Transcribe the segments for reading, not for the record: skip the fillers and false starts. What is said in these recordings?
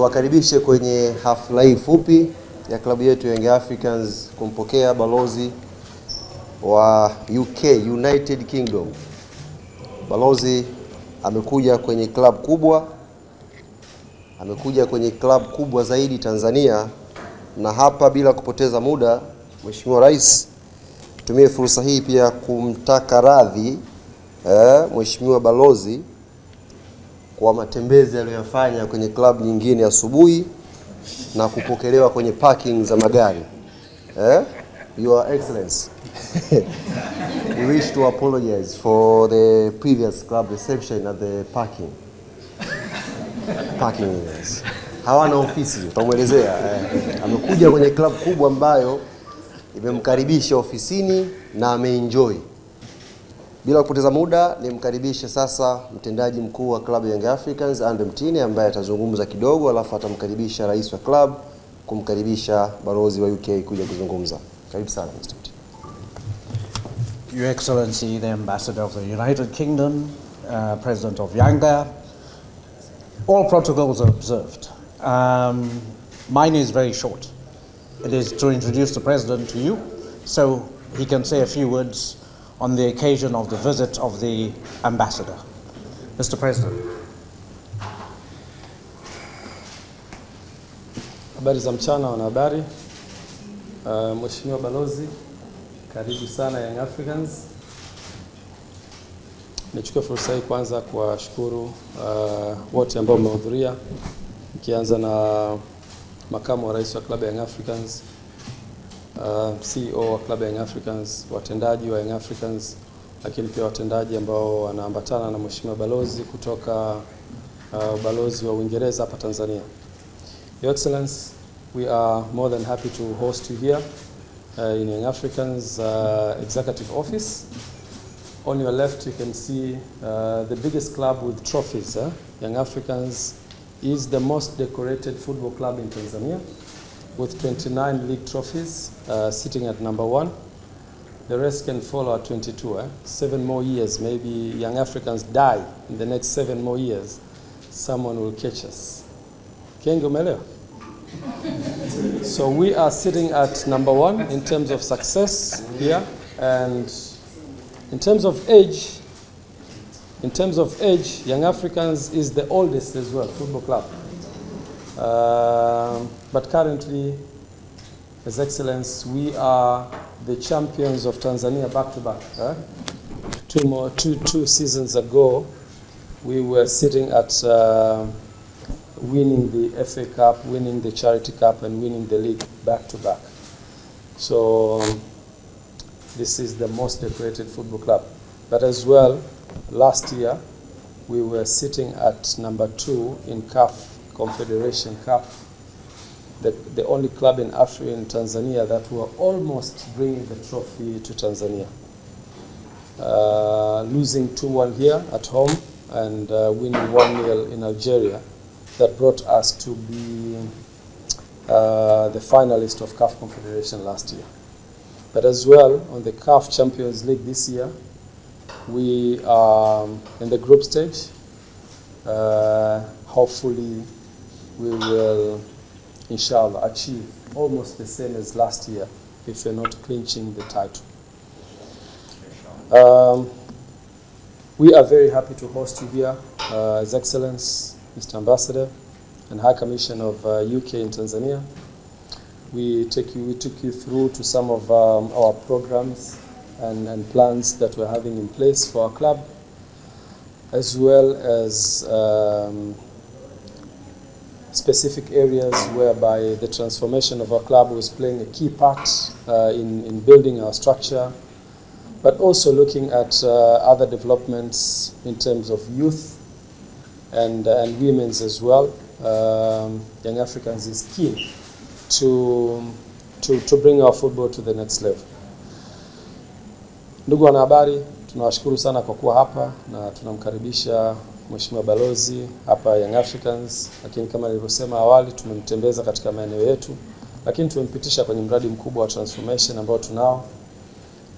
tuwakaribishe kwenye hafla hii fupi ya klabu yetu Young Africans kumpokea balozi wa UK, United Kingdom. Balozi amekuja kwenye klabu kubwa, zaidi Tanzania, na hapa bila kupoteza muda, Mheshimiwa Rais, tumie fursa hii pia kumtaka radhi Mheshimiwa Balozi kwa matembezi aliyofanya kwenye klabu nyingine asubuhi na kupokelewa kwenye parking za magari. Your Excellency, we wish to apologize for the previous club reception at the parking areas. Hawana ofisi, tutamuelezea. Amekuja kwenye club kubwa ambayo imemkaribisha ofisini na ameenjoy. Bila kupoteza muda, nimkaribishe sasa mtendaji mkuu wa klabu Young Africans Andrew Mtine, ambaye atazungumza kidogo, alafu atamkaribisha rais wa club kumkaribisha balozi wa UK kuja kuzungumza. Karibu sana Mr. Mtine. Your Excellency, the Ambassador of the United Kingdom, President of Yanga, all protocols are observed. Mine is very short. It is to introduce the President to you, so he can say a few words on the occasion of the visit of the Ambassador. Mr. President. Habari za mchana wanahabari. Mheshimiwa Balozi, karibu sana Young Africans. Nichukue fursa hii kwanza kuwashukuru wote ambao mmehudhuria, nikianza na makamu wa rais wa klabu Young Africans, CEO wa klabu Young Africans, watendaji wa Young Africans, lakini pia watendaji ambao wanaambatana na Mheshimiwa Balozi kutoka balozi wa Uingereza hapa Tanzania. Your Excellency, we are more than happy to host you here in Young Africans executive office. On your left you can see the biggest club with trophies. Young Africans is the most decorated football club in Tanzania, with 29 league trophies, sitting at number 1. The rest can follow at 22. 7 more years, maybe Young Africans die in the next 7 more years, someone will catch us. Kenge umeelewa? So we are sitting at number 1 in terms of success here, and in terms of age, Young Africans is the oldest as well football club. But currently, His Excellency, we are the champions of Tanzania back to back. Two seasons ago, we were sitting at winning the FA Cup, winning the Charity Cup, and winning the league back to back. So this is the most decorated football club. But as well, last year, we were sitting at number 2 in CAF Confederation Cup, the only club in Africa and Tanzania that were almost bringing the trophy to Tanzania. Losing 2-1 here at home and winning 1-0 in Algeria, that brought us to be the finalist of CAF Confederation last year. But as well, on the CAF Champions League this year, we are in the group stage. Hopefully, we will, inshallah, achieve almost the same as last year if we're not clinching the title. We are very happy to host you here, His Excellency, Mr. Ambassador and High Commissioner of UK in Tanzania. We took you through to some of our programs and plans that we're having in place for our club, as well as specific areas whereby the transformation of our club was playing a key part in building our structure, but also looking at other developments in terms of youth and women's as well. Young Africans is keen to bring our football to the next level. Ndugu wanahabari, tunawashukuru sana kwa kuwa hapa na tunamkaribisha Mheshimiwa Balozi hapa Young Africans, lakini kama nilivyosema awali, tumemtembeza katika maeneo yetu, lakini tumempitisha kwenye mradi mkubwa wa transformation ambao tunao,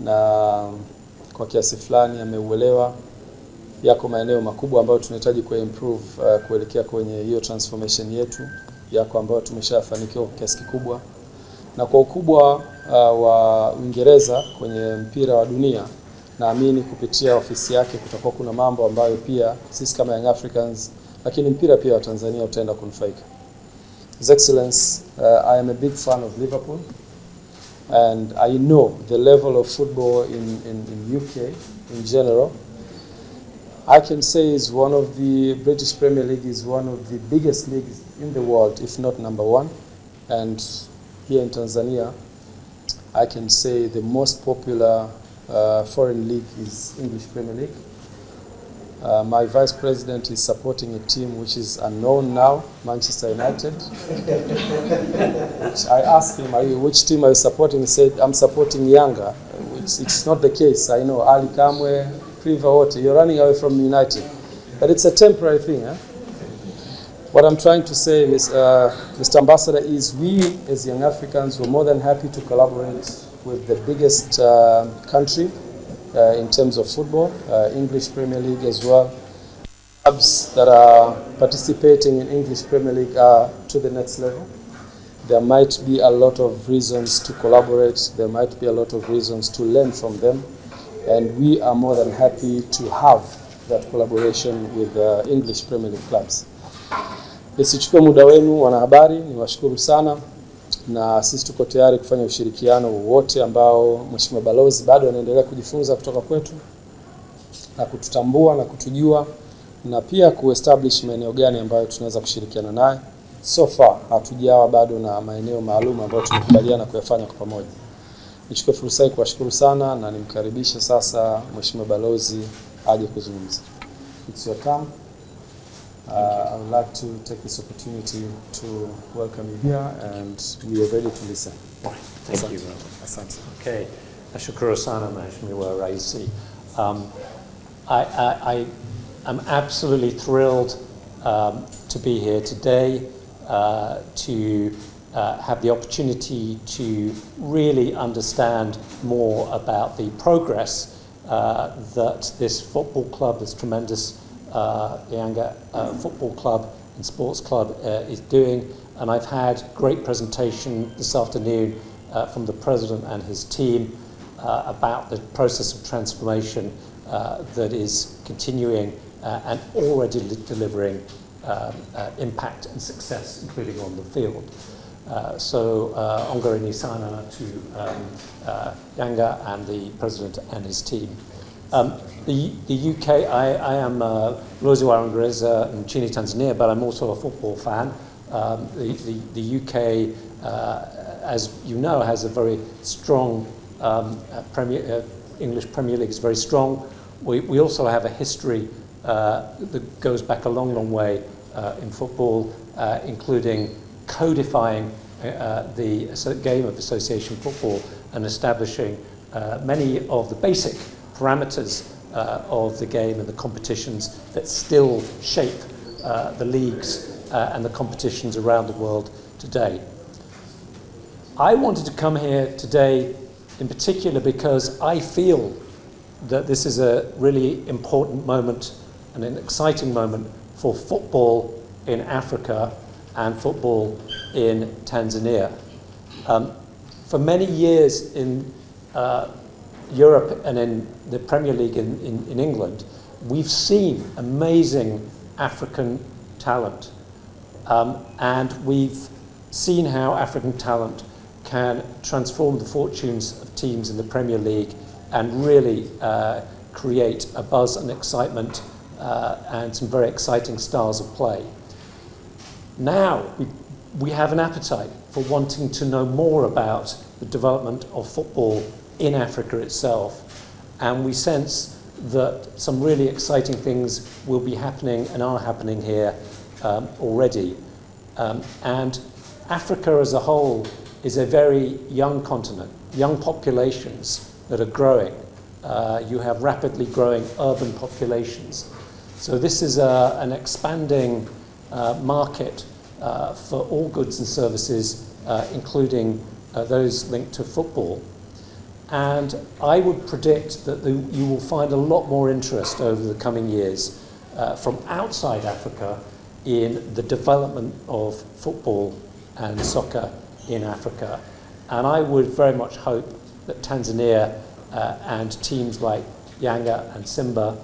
na kwa kiasi fulani ameuelewa. Yako maeneo makubwa ambayo tunahitaji kuimprove kuelekea kwenye hiyo transformation yetu, yako ambayo tumeshafanikiwa kwa kiasi kikubwa, na kwa ukubwa wa Uingereza kwenye mpira wa dunia, naamini kupitia ofisi yake kutakuwa kuna mambo ambayo pia sisi kama Young Africans, lakini mpira pia wa Tanzania utaenda kunufaika. His Excellency, I am a big fan of Liverpool, and I know the level of football in UK in general. I can say is one of the British Premier League is one of the biggest leagues in the world, if not number one. And here in Tanzania, I can say the most popular foreign league is English Premier League. My vice president is supporting a team which is unknown now, Manchester United. Which I asked him, which team are you supporting? He said, I'm supporting Yanga. It's not the case. I know Ali Kamwe, Priva, you're running away from United. But it's a temporary thing. Eh? What I'm trying to say, Mr. Ambassador, is we as Young Africans were more than happy to collaborate with the biggest country in terms of football, English Premier League as well. Clubs that are participating in English Premier League are to the next level. There might be a lot of reasons to collaborate. There might be a lot of reasons to learn from them. And we are more than happy to have that collaboration with English Premier League clubs. Nisichukue muda wenu wanahabari, niwashukuru sana, na sisi tuko tayari kufanya ushirikiano wowote ambao Mheshimiwa Balozi bado anaendelea kujifunza kutoka kwetu na kututambua na kutujua, na pia kuestablish maeneo gani ambayo tunaweza kushirikiana naye. So far hatujawa bado na maeneo maalum ambayo tumekubaliana kuyafanya kwa pamoja. Nichukue fursa hii kuwashukuru sana na nimkaribishe sasa Mheshimiwa Balozi aje kuzungumza. It's your time. I would like to take this opportunity to welcome you here, and we are ready to listen. Thank you. Asante. Okay. Nashukuru sana Mheshimiwa Rais. I am absolutely thrilled to be here today to have the opportunity to really understand more about the progress that this football club, this tremendous Yanga football club and sports club is doing. And I've had great presentation this afternoon from the President and his team about the process of transformation that is continuing and already delivering impact and success, including on the field. So ongoing sana to Yanga and the President and his team. The UK, I am Balozi wa Uingereza nchini Tanzania, but I'm also a football fan. The UK, as you know, has a very strong English Premier League is very strong. We also have a history that goes back a long, long way in football, including codifying the game of association football and establishing many of the basic parameters of the game and the competitions that still shape the leagues and the competitions around the world today. I wanted to come here today in particular because I feel that this is a really important moment and an exciting moment for football in Africa and football in Tanzania. For many years in Europe and in the Premier League in England, we've seen amazing African talent. And we've seen how African talent can transform the fortunes of teams in the Premier League and really create a buzz and excitement and some very exciting styles of play. Now we have an appetite for wanting to know more about the development of football in Africa itself, and we sense that some really exciting things will be happening and are happening here already. And Africa as a whole is a very young continent, young populations that are growing. You have rapidly growing urban populations. So this is an expanding market for all goods and services, including those linked to football. And I would predict that you will find a lot more interest over the coming years from outside Africa in the development of football and soccer in Africa. And I would very much hope that Tanzania and teams like Yanga and Simba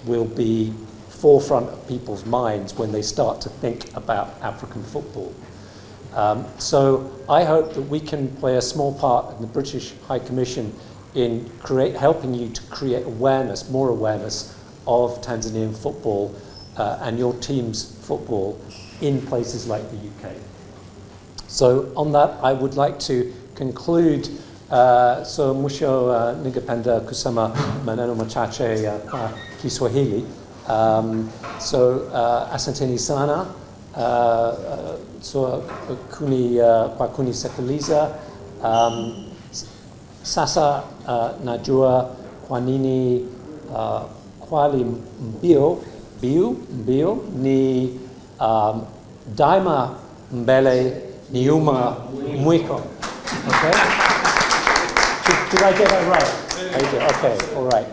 will be forefront of people's minds when they start to think about African football. So I hope that we can play a small part in the British High Commission in helping you to create awareness, more awareness of Tanzanian football and your team's football in places like the UK. So on that, I would like to conclude. So mwisho ningependa kusema maneno machache kwa Kiswahili. So asanteni sana so kwa kunisikiliza. Sasa najua kwa nini kwali mbio ni daima mbele nyuma mwiko. Okay? Did I get that right? I did. Okay, all right.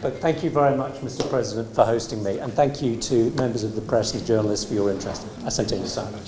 But thank you very much, Mr. President, for hosting me, and thank you to members of the press and journalists for your interest. Asante sana.